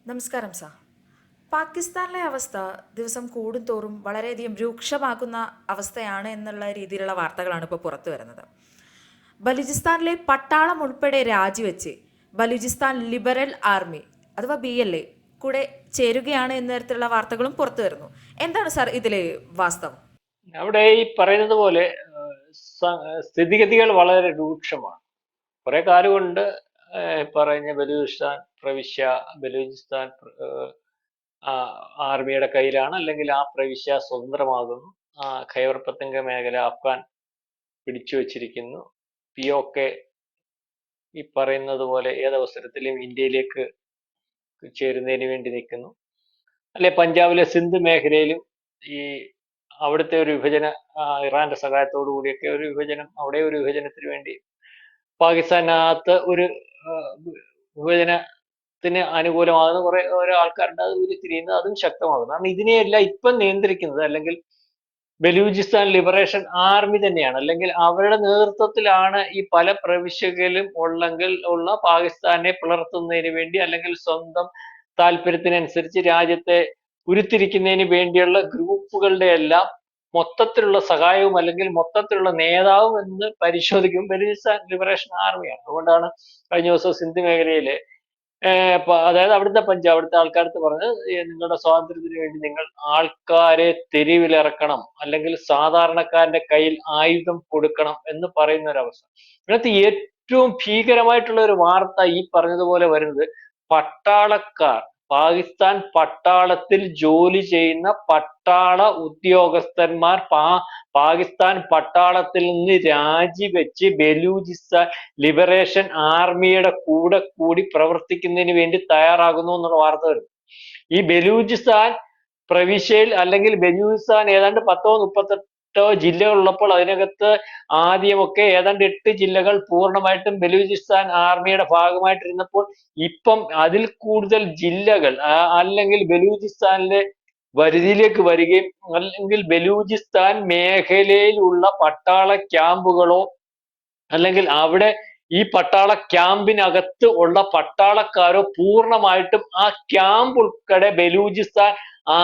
നമസ്കാരം സാർ. പാകിസ്ഥാനിലെ അവസ്ഥ ദിവസം കൂടുന്തോറും വളരെയധികം രൂക്ഷമാകുന്ന അവസ്ഥയാണ് എന്നുള്ള രീതിയിലുള്ള വാർത്തകളാണ് ഇപ്പോൾ പുറത്തു വരുന്നത്. ബലൂചിസ്ഥാനിലെ പട്ടാളം ഉൾപ്പെടെ രാജിവെച്ച് ബലൂചിസ്ഥാൻ ലിബറൽ ആർമി അഥവാ BLA കൂടെ ചേരുകയാണ് എന്ന തരത്തിലുള്ള വാർത്തകളും പുറത്തു വരുന്നു. എന്താണ് സാർ ഇതിലെ വാസ്തവം? അവിടെ ഈ പറയുന്നത് പോലെ സ്ഥിതിഗതികൾ വളരെ രൂക്ഷമാണ്. കുറെ കാലം കൊണ്ട് പറഞ്ഞ ബലൂചിസ്ഥാൻ പ്രവിശ്യ ബലൂചിസ്ഥാൻ ആർമിയുടെ കയ്യിലാണ്, അല്ലെങ്കിൽ ആ പ്രവിശ്യ സ്വതന്ത്രമാകുന്നു. ഖൈബർ പത്തൻക മേഖല അഫ്ഗാൻ പിടിച്ചു വച്ചിരിക്കുന്നു. POK ഈ പറയുന്നത് പോലെ ഏതവസരത്തിലും ഇന്ത്യയിലേക്ക് ചേരുന്നതിന് വേണ്ടി നിൽക്കുന്നു. അല്ലെ, പഞ്ചാബിലെ സിന്ധ് മേഖലയിലും ഈ അവിടുത്തെ ഒരു വിഭജന, ഇറാന്റെ സഹായത്തോടു കൂടിയൊക്കെ ഒരു വിഭജനം, അവിടെ ഒരു വിഭജനത്തിന് വേണ്ടി പാകിസ്ഥാനകത്ത് ഒരു വിഭജനത്തിന് അനുകൂലമാകുന്ന കുറെ ഓരോ ആൾക്കാരുണ്ട്. അത് ഉരുത്തിരിയുന്നത്, അതും ശക്തമാകുന്നു. കാരണം ഇതിനെയെല്ലാം ഇപ്പം നിയന്ത്രിക്കുന്നത് അല്ലെങ്കിൽ ബലൂചിസ്ഥാൻ ലിബറേഷൻ ആർമി തന്നെയാണ്. അല്ലെങ്കിൽ അവരുടെ നേതൃത്വത്തിലാണ് ഈ പല പ്രവിശ്യകളിലും ഉള്ള പാകിസ്ഥാനെ പിളർത്തുന്നതിന് വേണ്ടി, അല്ലെങ്കിൽ സ്വന്തം താല്പര്യത്തിനനുസരിച്ച് രാജ്യത്തെ ഉരുത്തിരിക്കുന്നതിന് വേണ്ടിയുള്ള ഗ്രൂപ്പുകളുടെ എല്ലാം മൊത്തത്തിലുള്ള സഹായവും അല്ലെങ്കിൽ മൊത്തത്തിലുള്ള നേതാവും എന്ന് പരിശോധിക്കും ബലൂചിസ്ഥാൻ ലിബറേഷൻ ആർമിയാണ്. അതുകൊണ്ടാണ് കഴിഞ്ഞ ദിവസം സിന്ധ് മേഖലയിലെ അതായത് അവിടുത്തെ ആൾക്കാർക്ക് പറഞ്ഞത്, നിങ്ങളുടെ സ്വാതന്ത്ര്യത്തിന് വേണ്ടി നിങ്ങൾ ആൾക്കാരെ തെരുവിലിറക്കണം, അല്ലെങ്കിൽ സാധാരണക്കാരന്റെ കയ്യിൽ ആയുധം കൊടുക്കണം എന്ന് പറയുന്ന ഒരവസ്ഥ. ഇതിനകത്ത് ഏറ്റവും ഭീകരമായിട്ടുള്ള ഒരു വാർത്ത ഈ പറഞ്ഞതുപോലെ വരുന്നത്, പട്ടാളക്കാർ, പാകിസ്ഥാൻ പട്ടാളത്തിൽ ജോലി ചെയ്യുന്ന പട്ടാള ഉദ്യോഗസ്ഥന്മാർ പാകിസ്ഥാൻ പട്ടാളത്തിൽ നിന്ന് രാജിവെച്ച് ബലൂചിസ്ഥാൻ ലിബറേഷൻ ആർമിയുടെ കൂടെ കൂടി പ്രവർത്തിക്കുന്നതിന് വേണ്ടി തയ്യാറാകുന്നു എന്നുള്ള വാർത്ത വരും. ഈ ബലൂചിസ്ഥാൻ പ്രവിശ്യയിൽ, അല്ലെങ്കിൽ ബലൂചിസ്ഥാൻ ഏതാണ്ട് 10-38 ജില്ലകളുള്ളപ്പോൾ അതിനകത്ത് ആദ്യമൊക്കെ ഏതാണ്ട് 8 ജില്ലകൾ പൂർണ്ണമായിട്ടും ബലൂചിസ്ഥാൻ ആർമിയുടെ ഭാഗമായിട്ടിരുന്നപ്പോൾ ഇപ്പം അതിൽ കൂടുതൽ ജില്ലകൾ അല്ലെങ്കിൽ ബലൂചിസ്ഥാനിലെ വരുതിയിലേക്ക് വരികയും, അല്ലെങ്കിൽ ബലൂചിസ്ഥാൻ മേഖലയിലുള്ള പട്ടാള ക്യാമ്പുകളോ, അല്ലെങ്കിൽ അവിടെ ഈ പട്ടാള ക്യാമ്പിനകത്ത് ഉള്ള പട്ടാളക്കാരോ പൂർണ്ണമായിട്ടും ആ ക്യാമ്പ് ഉൾപ്പെടെ ബലൂചിസ്ഥാൻ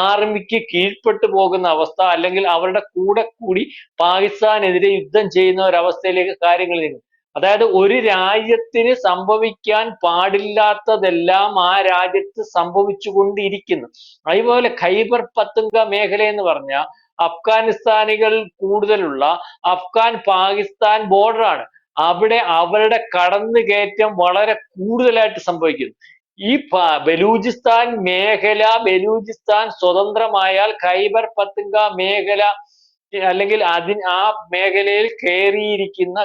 ആർമിക്ക് കീഴ്പ്പെട്ടു പോകുന്ന അവസ്ഥ, അല്ലെങ്കിൽ അവരുടെ കൂടെ കൂടി പാകിസ്ഥാനെതിരെ യുദ്ധം ചെയ്യുന്ന ഒരവസ്ഥയിലേക്ക് കാര്യങ്ങൾ നീങ്ങും. അതായത് ഒരു രാജ്യത്തിന് സംഭവിക്കാൻ പാടില്ലാത്തതെല്ലാം ആ രാജ്യത്ത് സംഭവിച്ചുകൊണ്ടിരിക്കുന്നു. അതുപോലെ ഖൈബർ പത്തുങ്ക മേഖല എന്ന് പറഞ്ഞാൽ അഫ്ഗാനിസ്ഥാനികൾ കൂടുതലുള്ള അഫ്ഗാൻ പാകിസ്ഥാൻ ബോർഡറാണ്. അവിടെ അവരുടെ കടന്നുകയറ്റം വളരെ കൂടുതലായിട്ട് സംഭവിക്കുന്നു. ഈ ബലൂചിസ്ഥാൻ മേഖല, ബലൂചിസ്ഥാൻ സ്വതന്ത്രമായാൽ ഖൈബർ പത്തുങ്ക മേഖല, അല്ലെങ്കിൽ ആ മേഖലയിൽ കയറിയിരിക്കുന്ന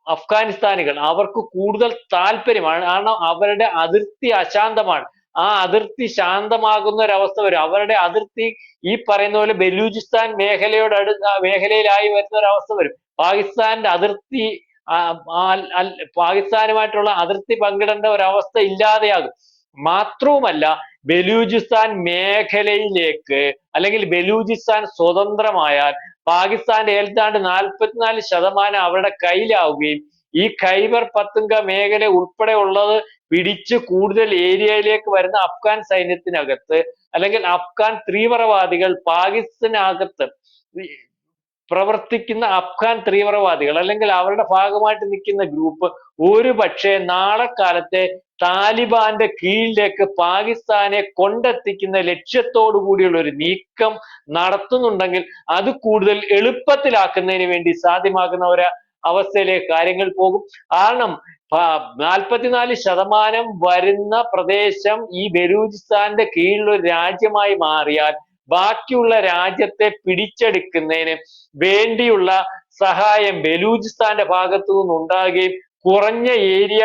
അഫ്ഗാനിസ്ഥാനികൾ അവർക്ക് കൂടുതൽ താല്പര്യമാണ്. കാരണം അവരുടെ അതിർത്തി അശാന്തമാണ്. ആ അതിർത്തി ശാന്തമാകുന്ന ഒരവസ്ഥ വരും. അവരുടെ അതിർത്തി ഈ പറയുന്ന പോലെ ബലൂചിസ്ഥാൻ മേഖലയിലായി വരുന്ന ഒരവസ്ഥ വരും. പാകിസ്ഥാന്റെ അതിർത്തി പാകിസ്ഥാനുമായിട്ടുള്ള അതിർത്തി പങ്കിടേണ്ട ഒരവസ്ഥ ഇല്ലാതെയാകും. മാത്രവുമല്ല, ബലൂചിസ്ഥാൻ മേഖലയിലേക്ക്, അല്ലെങ്കിൽ ബലൂചിസ്ഥാൻ സ്വതന്ത്രമായാൽ പാകിസ്ഥാന്റെ ഏതാണ്ട് 44% അവരുടെ കയ്യിലാവുകയും ഈ ഖൈബർ പത്തുങ്ക മേഖല ഉൾപ്പെടെ ഉള്ളത് പിടിച്ച് കൂടുതൽ ഏരിയയിലേക്ക് വരുന്ന അഫ്ഗാൻ സൈന്യത്തിനകത്ത്, അല്ലെങ്കിൽ അഫ്ഗാൻ തീവ്രവാദികൾ, പാകിസ്ഥാനകത്ത് പ്രവർത്തിക്കുന്ന അഫ്ഗാൻ തീവ്രവാദികൾ, അല്ലെങ്കിൽ അവരുടെ ഭാഗമായിട്ട് നിൽക്കുന്ന ഗ്രൂപ്പ് ഒരു പക്ഷേ നാളെ കാലത്തെ താലിബാന്റെ കീഴിലേക്ക് പാകിസ്ഥാനെ കൊണ്ടെത്തിക്കുന്ന ലക്ഷ്യത്തോടു കൂടിയുള്ള ഒരു നീക്കം നടത്തുന്നുണ്ടെങ്കിൽ അത് കൂടുതൽ എളുപ്പത്തിലാക്കുന്നതിന് വേണ്ടി സാധ്യമാകുന്ന ഒരു അവസ്ഥയിലേക്ക് കാര്യങ്ങൾ പോകും. കാരണം 44% വരുന്ന പ്രദേശം ഈ ബലൂചിസ്ഥാന്റെ കീഴിലുള്ള ഒരു രാജ്യമായി മാറിയാൽ ബാക്കിയുള്ള രാജ്യത്തെ പിടിച്ചെടുക്കുന്നതിന് വേണ്ടിയുള്ള സഹായം ബലൂചിസ്ഥാന്റെ ഭാഗത്തു നിന്നുണ്ടാകുകയും കുറഞ്ഞ ഏരിയ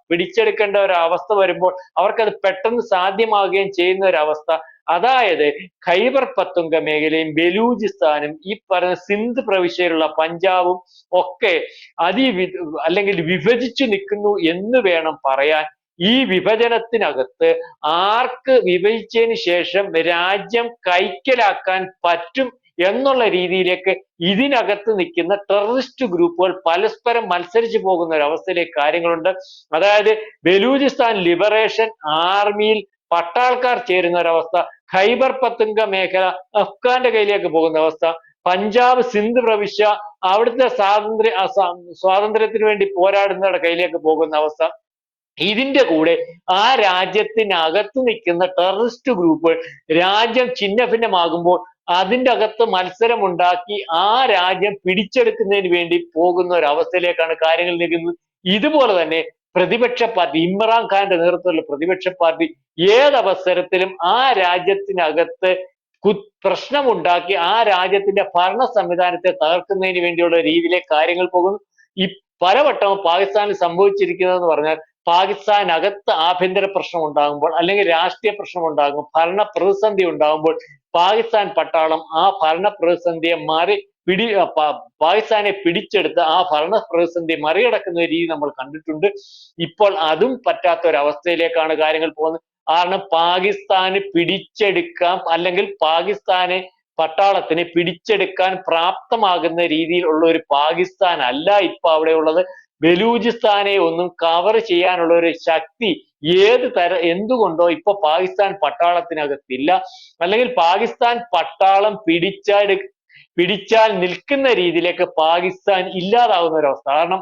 പിടിച്ചെടുക്കേണ്ട ഒരു അവസ്ഥ വരുമ്പോൾ അവർക്കത് പെട്ടെന്ന് സാധ്യമാകുകയും ചെയ്യുന്ന ഒരവസ്ഥ. അതായത് ഖൈബർ പത്തുങ്ക മേഖലയും ബലൂചിസ്ഥാനും ഈ പറഞ്ഞ സിന്ധ് പ്രവിശ്യയിലുള്ള പഞ്ചാബും ഒക്കെ അല്ലെങ്കിൽ വിഭജിച്ചു നിൽക്കുന്നു എന്ന് വേണം പറയാൻ. ഈ വിഭജനത്തിനകത്ത് ആർക്ക് വിഭജിച്ചതിന് ശേഷം രാജ്യം കൈക്കലാക്കാൻ പറ്റും എന്നുള്ള രീതിയിലേക്ക് ഇതിനകത്ത് നിൽക്കുന്ന ടെററിസ്റ്റ് ഗ്രൂപ്പുകൾ പരസ്പരം മത്സരിച്ചു പോകുന്ന ഒരു അവസ്ഥയിലേക്ക് കാര്യങ്ങളുണ്ട്. അതായത് ബലൂചിസ്ഥാൻ ലിബറേഷൻ ആർമിയിൽ പട്ടാൾക്കാർ ചേരുന്ന ഒരവസ്ഥ, ഖൈബർ പത്തുങ്ക മേഖല അഫ്ഗാന്റെ കയ്യിലേക്ക് പോകുന്ന അവസ്ഥ, പഞ്ചാബ് സിന്ധ് പ്രവിശ്യ അവിടുത്തെ സ്വാതന്ത്ര്യത്തിന് വേണ്ടി പോരാടുന്നവരുടെ കയ്യിലേക്ക് പോകുന്ന അവസ്ഥ. ഇതിന്റെ കൂടെ ആ രാജ്യത്തിനകത്ത് നിൽക്കുന്ന ടെററിസ്റ്റ് ഗ്രൂപ്പുകൾ രാജ്യം ഛിന്ന ഭിന്നമാകുമ്പോൾ അതിന്റെ അകത്ത് മത്സരമുണ്ടാക്കി ആ രാജ്യം പിടിച്ചെടുക്കുന്നതിന് വേണ്ടി പോകുന്ന ഒരു അവസ്ഥയിലേക്കാണ് കാര്യങ്ങൾ നീങ്ങുന്നത്. ഇതുപോലെ തന്നെ പ്രതിപക്ഷ പാർട്ടി, ഇമ്രാൻഖാന്റെ നേതൃത്വത്തിലുള്ള പ്രതിപക്ഷ പാർട്ടി ഏതവസരത്തിലും ആ രാജ്യത്തിനകത്ത് പ്രശ്നമുണ്ടാക്കി ആ രാജ്യത്തിന്റെ ഭരണ സംവിധാനത്തെ തകർക്കുന്നതിന് വേണ്ടിയുള്ള രീതിയിലേക്ക് കാര്യങ്ങൾ പോകുന്നു. ഈ പലവട്ടവും പാകിസ്ഥാനിൽ സംഭവിച്ചിരിക്കുന്നതെന്ന് പറഞ്ഞാൽ പാകിസ്ഥാനകത്ത് ആഭ്യന്തര പ്രശ്നം ഉണ്ടാകുമ്പോൾ അല്ലെങ്കിൽ രാഷ്ട്രീയ പ്രശ്നം ഉണ്ടാകുമ്പോൾ, ഭരണ പ്രതിസന്ധി ഉണ്ടാകുമ്പോൾ പാകിസ്ഥാൻ പട്ടാളം ആ ഭരണ പ്രതിസന്ധിയെ പാകിസ്ഥാനെ പിടിച്ചെടുത്ത് ആ ഭരണ പ്രതിസന്ധി മറികടക്കുന്ന രീതി നമ്മൾ കണ്ടിട്ടുണ്ട്. ഇപ്പോൾ അതും പറ്റാത്ത ഒരു അവസ്ഥയിലേക്കാണ് കാര്യങ്ങൾ പോകുന്നത്. കാരണം പാകിസ്ഥാന് പിടിച്ചെടുക്കാം അല്ലെങ്കിൽ പാകിസ്ഥാനെ പട്ടാളത്തിന് പിടിച്ചെടുക്കാൻ പ്രാപ്തമാകുന്ന രീതിയിലുള്ള ഒരു പാകിസ്ഥാൻ അല്ല ഇപ്പൊ അവിടെ ഉള്ളത്. ബലൂചിസ്ഥാനെ ഒന്നും കവർ ചെയ്യാനുള്ള ഒരു ശക്തി എന്തുകൊണ്ടോ ഇപ്പൊ പാകിസ്ഥാൻ പട്ടാളത്തിനകത്തില്ല. അല്ലെങ്കിൽ പാകിസ്ഥാൻ പട്ടാളം പിടിച്ചാൽ നിൽക്കുന്ന രീതിയിലേക്ക് പാകിസ്ഥാൻ ഇല്ലാതാവുന്ന ഒരവസ്ഥ. കാരണം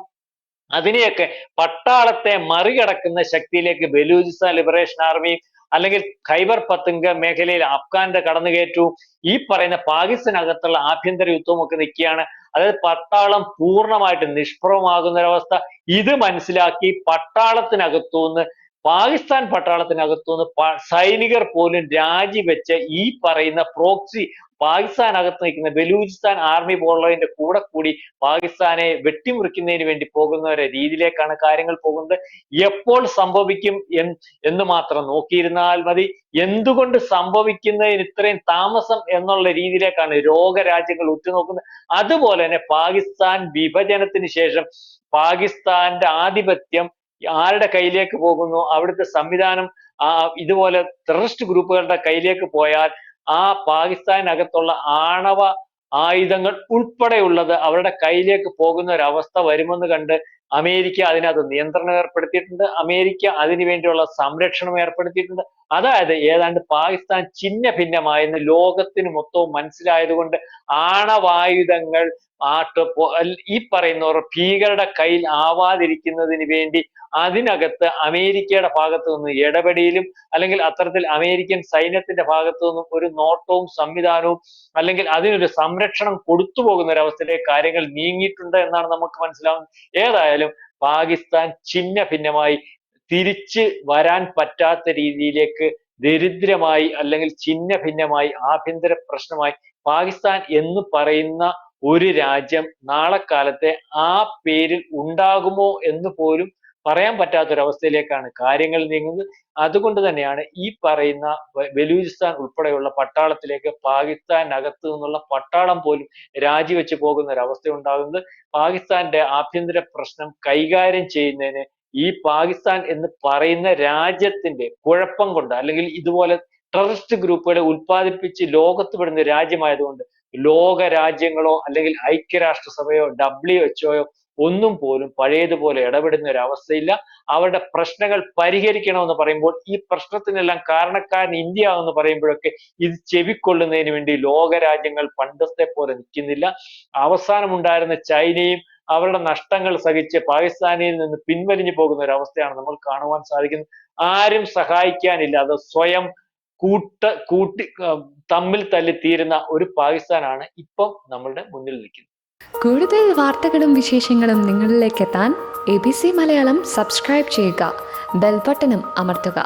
അതിനെയൊക്കെ പട്ടാളത്തെ മറികടക്കുന്ന ശക്തിയിലേക്ക് ബലൂചിസ്ഥാൻ ലിബറേഷൻ ആർമി അല്ലെങ്കിൽ ഖൈബർ പത്തുങ്ക മേഖലയിൽ അഫ്ഗാന്റെ കടന്നുകയറ്റവും ഈ പറയുന്ന പാകിസ്ഥാനകത്തുള്ള ആഭ്യന്തര യുദ്ധവും ഒക്കെ നിൽക്കുകയാണ്. അതായത് പട്ടാളം പൂർണ്ണമായിട്ട് നിഷ്പ്രഭമാകുന്ന ഒരവസ്ഥ. ഇത് മനസ്സിലാക്കി പാകിസ്ഥാൻ പട്ടാളത്തിനകത്തുനിന്ന് സൈനികർ പോലും രാജിവെച്ച് ഈ പറയുന്ന പ്രോക്സി പാകിസ്ഥാനകത്ത് നിൽക്കുന്ന ബലൂചിസ്ഥാൻ ആർമി പോലുള്ളതിന്റെ കൂടെ കൂടി പാകിസ്ഥാനെ വെട്ടിമുറിക്കുന്നതിന് വേണ്ടി പോകുന്ന ഒരു രീതിയിലേക്കാണ് കാര്യങ്ങൾ പോകുന്നത്. എപ്പോൾ സംഭവിക്കും എന്ന് മാത്രം നോക്കിയിരുന്നാൽ മതി. എന്തുകൊണ്ട് സംഭവിക്കുന്നതിന് ഇത്രയും താമസം എന്നുള്ള രീതിയിലേക്കാണ് ലോകരാജ്യങ്ങൾ ഉറ്റുനോക്കുന്നത്. അതുപോലെ തന്നെ പാകിസ്ഥാൻ വിഭജനത്തിന് ശേഷം പാകിസ്ഥാന്റെ ആധിപത്യം ആരുടെ കയ്യിലേക്ക് പോകുന്നു, അവിടുത്തെ സംവിധാനം ഇതുപോലെ ടെററിസ്റ്റ് ഗ്രൂപ്പുകളുടെ കയ്യിലേക്ക് പോയാൽ ആ പാകിസ്ഥാനകത്തുള്ള ആണവ ആയുധങ്ങൾ ഉൾപ്പെടെയുള്ളത് അവരുടെ കയ്യിലേക്ക് പോകുന്ന ഒരു അവസ്ഥ വരുമെന്ന് കണ്ട് അമേരിക്ക അതിനകത്ത് നിയന്ത്രണം ഏർപ്പെടുത്തിയിട്ടുണ്ട്. അമേരിക്ക അതിനു വേണ്ടിയുള്ള സംരക്ഷണം ഏർപ്പെടുത്തിയിട്ടുണ്ട്. അതായത് ഏതാണ്ട് പാകിസ്ഥാൻ ഛിന്ന ഭിന്നമായെന്ന് ലോകത്തിന് മൊത്തവും മനസ്സിലായതുകൊണ്ട് ആണവായുധങ്ങൾ ഈ പറയുന്നവർ ഭീകരരുടെ കയ്യിൽ ആവാതിരിക്കുന്നതിന് വേണ്ടി അതിനകത്ത് അമേരിക്കയുടെ ഭാഗത്തു നിന്ന് ഇടപെടലും അല്ലെങ്കിൽ അത്തരത്തിൽ അമേരിക്കൻ സൈന്യത്തിന്റെ ഭാഗത്തു നിന്നും ഒരു നോട്ടവും സംവിധാനവും അല്ലെങ്കിൽ അതിനൊരു സംരക്ഷണം കൊടുത്തു പോകുന്ന ഒരവസ്ഥയിലേക്ക് കാര്യങ്ങൾ നീങ്ങിയിട്ടുണ്ട് എന്നാണ് നമുക്ക് മനസ്സിലാവുന്നത്. ഏതായാലും പാകിസ്ഥാൻ ഛിന്ന ഭിന്നമായി തിരിച്ച് വരാൻ പറ്റാത്ത രീതിയിലേക്ക് ദരിദ്രമായി അല്ലെങ്കിൽ ഛിന്ന ഭിന്നമായി ആഭ്യന്തര പ്രശ്നമായി പാകിസ്ഥാൻ എന്ന് പറയുന്ന ഒരു രാജ്യം നാളെ കാലത്തെ ആ പേരിൽ ഉണ്ടാകുമോ എന്ന് പോലും പറയാൻ പറ്റാത്തൊരവസ്ഥയിലേക്കാണ് കാര്യങ്ങൾ നീങ്ങുന്നത്. അതുകൊണ്ട് തന്നെയാണ് ഈ പറയുന്ന ബലൂചിസ്ഥാൻ ഉൾപ്പെടെയുള്ള പട്ടാളത്തിലേക്ക് പാകിസ്ഥാനകത്ത് നിന്നുള്ള പട്ടാളം പോലും രാജിവെച്ച് പോകുന്ന ഒരു അവസ്ഥ ഉണ്ടാകുന്നത്. പാകിസ്ഥാന്റെ ആഭ്യന്തര പ്രശ്നം കൈകാര്യം ചെയ്യുന്നതിന് ഈ പാകിസ്ഥാൻ എന്ന് പറയുന്ന രാജ്യത്തിന്റെ കുഴപ്പം കൊണ്ട് അല്ലെങ്കിൽ ഇതുപോലെ ടെററിസ്റ്റ് ഗ്രൂപ്പുകളെ ഉത്പാദിപ്പിച്ച് ലോകത്ത് വിടുന്ന രാജ്യമായതുകൊണ്ട് ലോക രാജ്യങ്ങളോ അല്ലെങ്കിൽ ഐക്യരാഷ്ട്രസഭയോ WHO ഒന്നും പോലും പഴയതുപോലെ ഇടപെടുന്ന ഒരു അവസ്ഥയില്ല. അവരുടെ പ്രശ്നങ്ങൾ പരിഹരിക്കണമെന്ന് പറയുമ്പോൾ ഈ പ്രശ്നത്തിനെല്ലാം കാരണക്കാരൻ ഇന്ത്യ എന്ന് പറയുമ്പോഴൊക്കെ ഇത് ചെവിക്കൊള്ളുന്നതിന് വേണ്ടി ലോകരാജ്യങ്ങൾ പണ്ടത്തെ പോലെ നിൽക്കുന്നില്ല. അവസാനമുണ്ടായിരുന്ന ചൈനയും അവരുടെ നഷ്ടങ്ങൾ സഹിച്ച് പാകിസ്ഥാനിൽ നിന്ന് പിൻവലിഞ്ഞു പോകുന്ന ഒരു അവസ്ഥയാണ് നമ്മൾ കാണുവാൻ സാധിക്കുന്നത്. ആരും സഹായിക്കാനില്ലാതെ സ്വയം തമ്മിൽ തല്ലി തീരുന്ന ഒരു പാകിസ്ഥാനാണ് ഇപ്പം നമ്മളുടെ മുന്നിൽ നിൽക്കുന്നത്. കൂടുതൽ വാർത്തകളും വിശേഷങ്ങളും നിങ്ങളിലേക്ക് എത്താൻ ABC മലയാളം സബ്സ്ക്രൈബ് ചെയ്യുക, ബെൽ ബട്ടണും അമർത്തുക.